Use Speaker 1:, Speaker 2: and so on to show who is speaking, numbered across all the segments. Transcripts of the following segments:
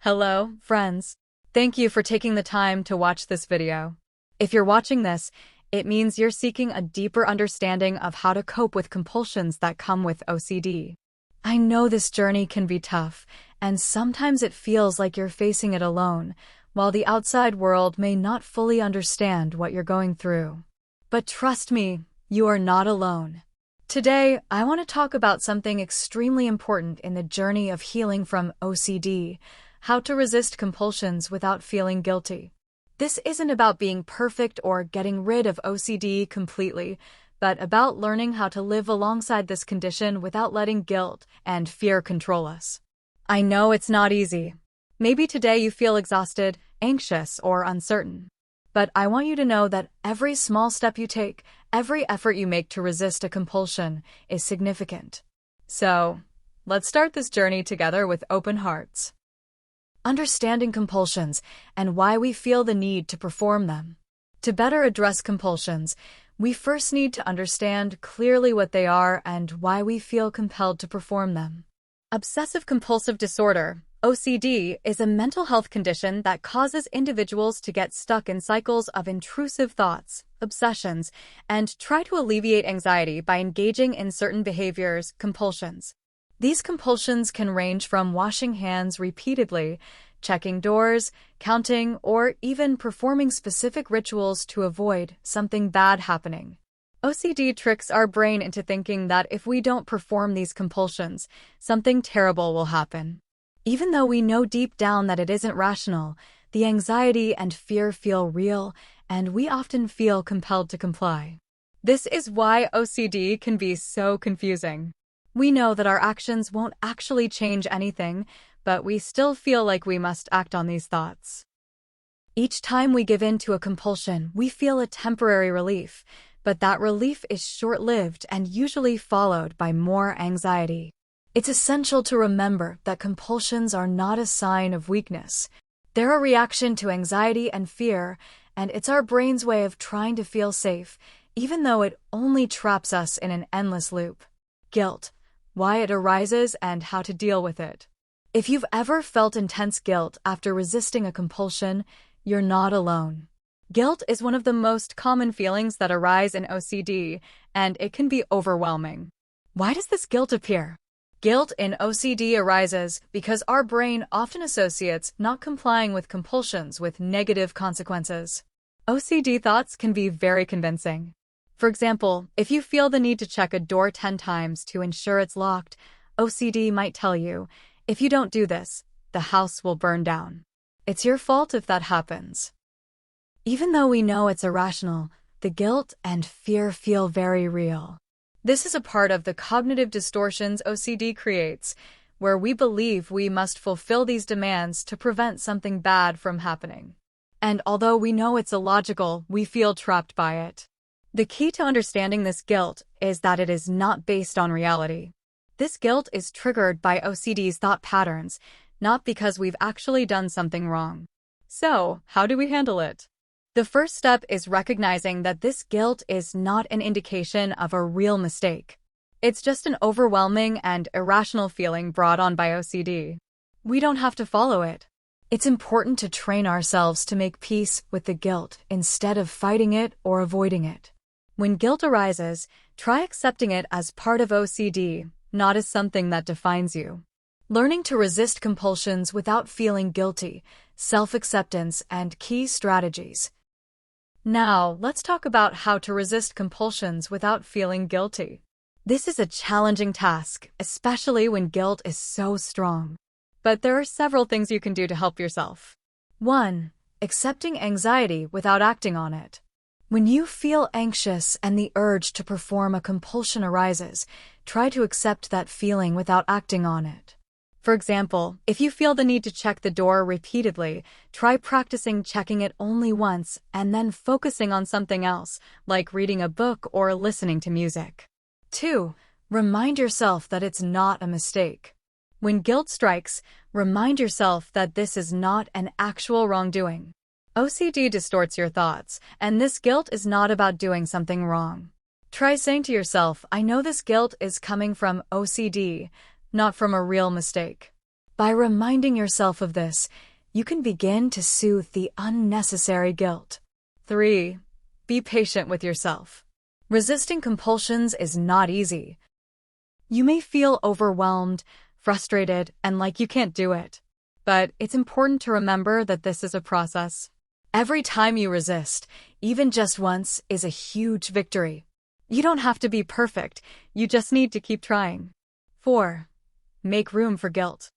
Speaker 1: Hello, friends. Thank you for taking the time to watch this video. If you're watching this, it means you're seeking a deeper understanding of how to cope with compulsions that come with OCD. I know this journey can be tough, and sometimes it feels like you're facing it alone, while the outside world may not fully understand what you're going through. But trust me, you are not alone. Today, I want to talk about something extremely important in the journey of healing from OCD: how to resist compulsions without feeling guilty. This isn't about being perfect or getting rid of OCD completely, but about learning how to live alongside this condition without letting guilt and fear control us. I know it's not easy. Maybe today you feel exhausted, anxious, or uncertain. But I want you to know that every small step you take, every effort you make to resist a compulsion is significant. So, let's start this journey together with open hearts. Understanding compulsions and why we feel the need to perform them. To better address compulsions, we first need to understand clearly what they are and why we feel compelled to perform them. Obsessive-compulsive disorder, OCD, is a mental health condition that causes individuals to get stuck in cycles of intrusive thoughts, obsessions, and try to alleviate anxiety by engaging in certain behaviors, compulsions. These compulsions can range from washing hands repeatedly, checking doors, counting, or even performing specific rituals to avoid something bad happening. OCD tricks our brain into thinking that if we don't perform these compulsions, something terrible will happen. Even though we know deep down that it isn't rational, the anxiety and fear feel real, and we often feel compelled to comply. This is why OCD can be so confusing. We know that our actions won't actually change anything, but we still feel like we must act on these thoughts. Each time we give in to a compulsion, we feel a temporary relief, but that relief is short-lived and usually followed by more anxiety. It's essential to remember that compulsions are not a sign of weakness. They're a reaction to anxiety and fear, and it's our brain's way of trying to feel safe, even though it only traps us in an endless loop. Guilt. Why it arises and how to deal with it. If you've ever felt intense guilt after resisting a compulsion, you're not alone. Guilt is one of the most common feelings that arise in OCD, and it can be overwhelming. Why does this guilt appear? Guilt in OCD arises because our brain often associates not complying with compulsions with negative consequences. OCD thoughts can be very convincing. For example, if you feel the need to check a door 10 times to ensure it's locked, OCD might tell you, if you don't do this, the house will burn down. It's your fault if that happens. Even though we know it's irrational, the guilt and fear feel very real. This is a part of the cognitive distortions OCD creates, where we believe we must fulfill these demands to prevent something bad from happening. And although we know it's illogical, we feel trapped by it. The key to understanding this guilt is that it is not based on reality. This guilt is triggered by OCD's thought patterns, not because we've actually done something wrong. So, how do we handle it? The first step is recognizing that this guilt is not an indication of a real mistake. It's just an overwhelming and irrational feeling brought on by OCD. We don't have to follow it. It's important to train ourselves to make peace with the guilt instead of fighting it or avoiding it. When guilt arises, try accepting it as part of OCD, not as something that defines you. Learning to resist compulsions without feeling guilty, self-acceptance, and key strategies. Now, let's talk about how to resist compulsions without feeling guilty. This is a challenging task, especially when guilt is so strong. But there are several things you can do to help yourself. 1. Accepting anxiety without acting on it. When you feel anxious and the urge to perform a compulsion arises, try to accept that feeling without acting on it. For example, if you feel the need to check the door repeatedly, try practicing checking it only once and then focusing on something else, like reading a book or listening to music. 2. Remind yourself that it's not a mistake. When guilt strikes, remind yourself that this is not an actual wrongdoing. OCD distorts your thoughts, and this guilt is not about doing something wrong. Try saying to yourself, I know this guilt is coming from OCD, not from a real mistake. By reminding yourself of this, you can begin to soothe the unnecessary guilt. 3. Be patient with yourself. Resisting compulsions is not easy. You may feel overwhelmed, frustrated, and like you can't do it. But it's important to remember that this is a process. Every time you resist, even just once, is a huge victory. You don't have to be perfect, you just need to keep trying. 4. Make room for guilt.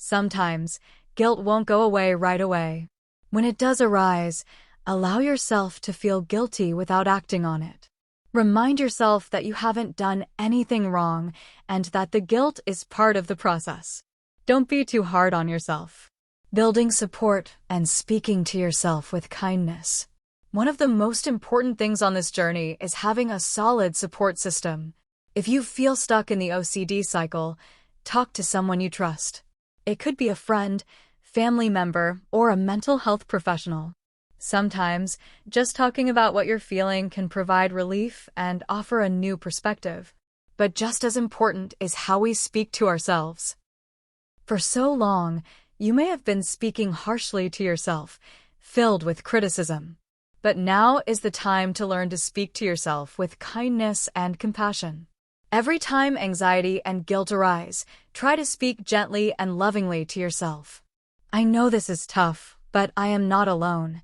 Speaker 1: Sometimes, guilt won't go away right away. When it does arise, allow yourself to feel guilty without acting on it. Remind yourself that you haven't done anything wrong and that the guilt is part of the process. Don't be too hard on yourself. Building support and speaking to yourself with kindness. One of the most important things on this journey is having a solid support system. If you feel stuck in the OCD cycle, talk to someone you trust. It could be a friend, family member, or a mental health professional. Sometimes, just talking about what you're feeling can provide relief and offer a new perspective. But just as important is how we speak to ourselves. For so long, you may have been speaking harshly to yourself, filled with criticism. But now is the time to learn to speak to yourself with kindness and compassion. Every time anxiety and guilt arise, try to speak gently and lovingly to yourself. I know this is tough, but I am not alone.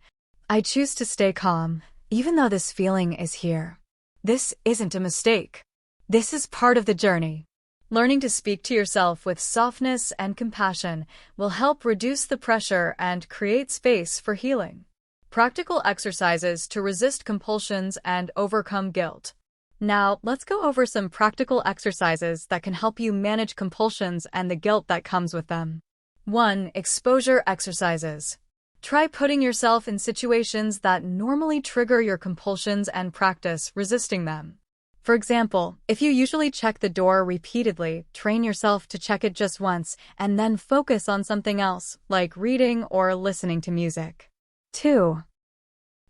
Speaker 1: I choose to stay calm, even though this feeling is here. This isn't a mistake. This is part of the journey. Learning to speak to yourself with softness and compassion will help reduce the pressure and create space for healing. Practical exercises to resist compulsions and overcome guilt. Now, let's go over some practical exercises that can help you manage compulsions and the guilt that comes with them. 1. Exposure exercises. Try putting yourself in situations that normally trigger your compulsions and practice resisting them. For example, if you usually check the door repeatedly, train yourself to check it just once and then focus on something else, like reading or listening to music. 2.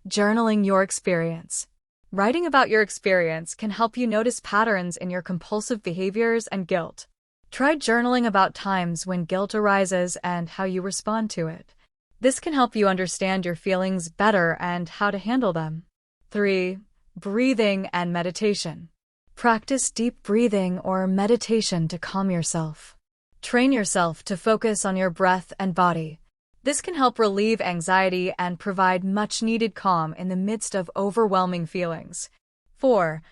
Speaker 1: Journaling your experience. Writing about your experience can help you notice patterns in your compulsive behaviors and guilt. Try journaling about times when guilt arises and how you respond to it. This can help you understand your feelings better and how to handle them. 3. Breathing and meditation. Practice deep breathing or meditation to calm yourself. Train yourself to focus on your breath and body. This can help relieve anxiety and provide much-needed calm in the midst of overwhelming feelings. 4.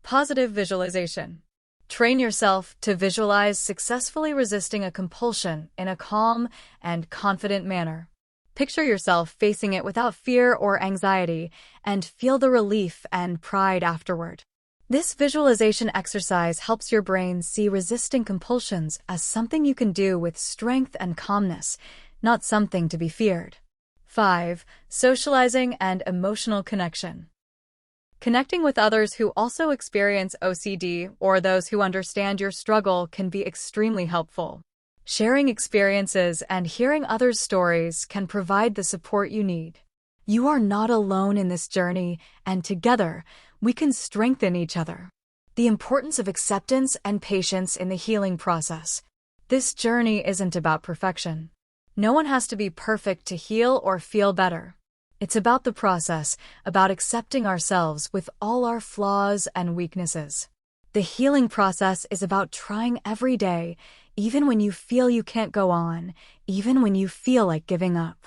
Speaker 1: Positive visualization. Train yourself to visualize successfully resisting a compulsion in a calm and confident manner. Picture yourself facing it without fear or anxiety and feel the relief and pride afterward. This visualization exercise helps your brain see resisting compulsions as something you can do with strength and calmness, not something to be feared. 5. Socializing and emotional connection. Connecting with others who also experience OCD or those who understand your struggle can be extremely helpful. Sharing experiences and hearing others' stories can provide the support you need. You are not alone in this journey, and together, we can strengthen each other. The importance of acceptance and patience in the healing process. This journey isn't about perfection. No one has to be perfect to heal or feel better. It's about the process, about accepting ourselves with all our flaws and weaknesses. The healing process is about trying every day, even when you feel you can't go on, even when you feel like giving up.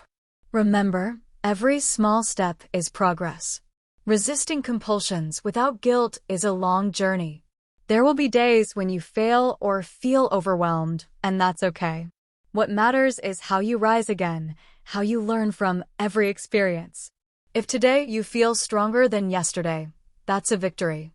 Speaker 1: Remember, every small step is progress. Resisting compulsions without guilt is a long journey. There will be days when you fail or feel overwhelmed, and that's okay. What matters is how you rise again, how you learn from every experience. If today you feel stronger than yesterday, that's a victory.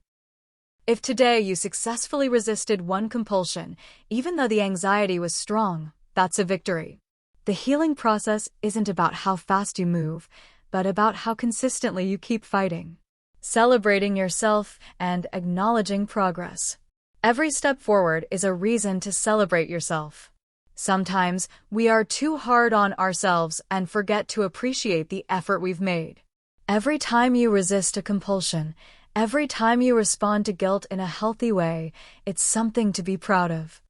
Speaker 1: If today you successfully resisted one compulsion, even though the anxiety was strong, that's a victory. The healing process isn't about how fast you move, but about how consistently you keep fighting. Celebrating yourself and acknowledging progress. Every step forward is a reason to celebrate yourself. Sometimes we are too hard on ourselves and forget to appreciate the effort we've made. Every time you resist a compulsion, every time you respond to guilt in a healthy way, it's something to be proud of.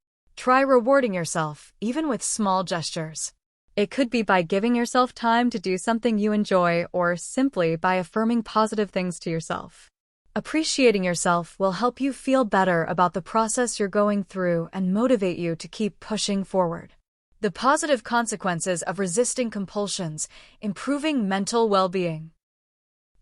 Speaker 1: Try rewarding yourself, even with small gestures. It could be by giving yourself time to do something you enjoy or simply by affirming positive things to yourself. Appreciating yourself will help you feel better about the process you're going through and motivate you to keep pushing forward. The positive consequences of resisting compulsions, improving mental well-being.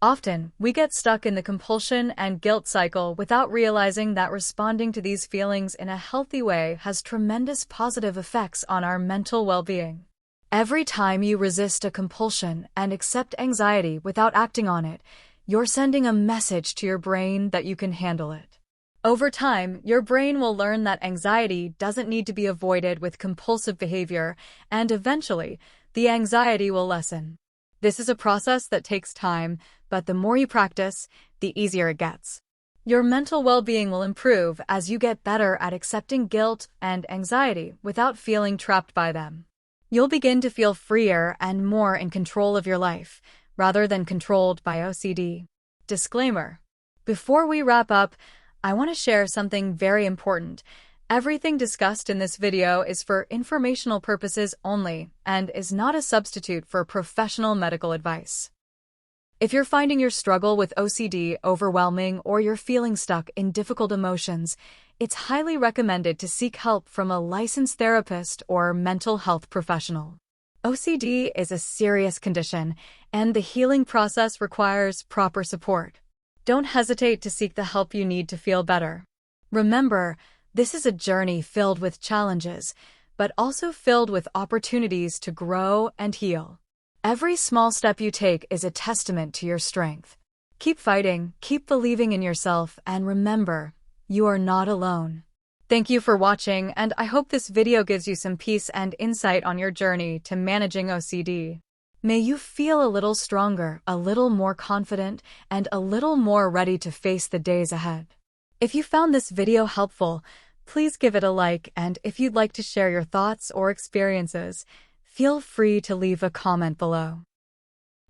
Speaker 1: Often, we get stuck in the compulsion and guilt cycle without realizing that responding to these feelings in a healthy way has tremendous positive effects on our mental well-being. Every time you resist a compulsion and accept anxiety without acting on it, you're sending a message to your brain that you can handle it. Over time, your brain will learn that anxiety doesn't need to be avoided with compulsive behavior, and eventually, the anxiety will lessen. This is a process that takes time, but the more you practice, the easier it gets. Your mental well-being will improve as you get better at accepting guilt and anxiety without feeling trapped by them. You'll begin to feel freer and more in control of your life, rather than controlled by OCD. Disclaimer: before we wrap up, I want to share something very important. Everything discussed in this video is for informational purposes only and is not a substitute for professional medical advice. If you're finding your struggle with OCD overwhelming or you're feeling stuck in difficult emotions, it's highly recommended to seek help from a licensed therapist or mental health professional. OCD is a serious condition, and the healing process requires proper support. Don't hesitate to seek the help you need to feel better. Remember, this is a journey filled with challenges, but also filled with opportunities to grow and heal. Every small step you take is a testament to your strength. Keep fighting, keep believing in yourself, and remember, you are not alone. Thank you for watching, and I hope this video gives you some peace and insight on your journey to managing OCD. May you feel a little stronger, a little more confident, and a little more ready to face the days ahead. If you found this video helpful, please give it a like, and if you'd like to share your thoughts or experiences, feel free to leave a comment below.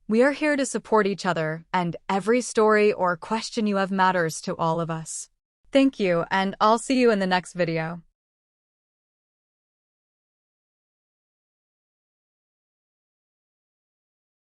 Speaker 1: We are here to support each other, and every story or question you have matters to all of us. Thank you, and I'll see you in the next video.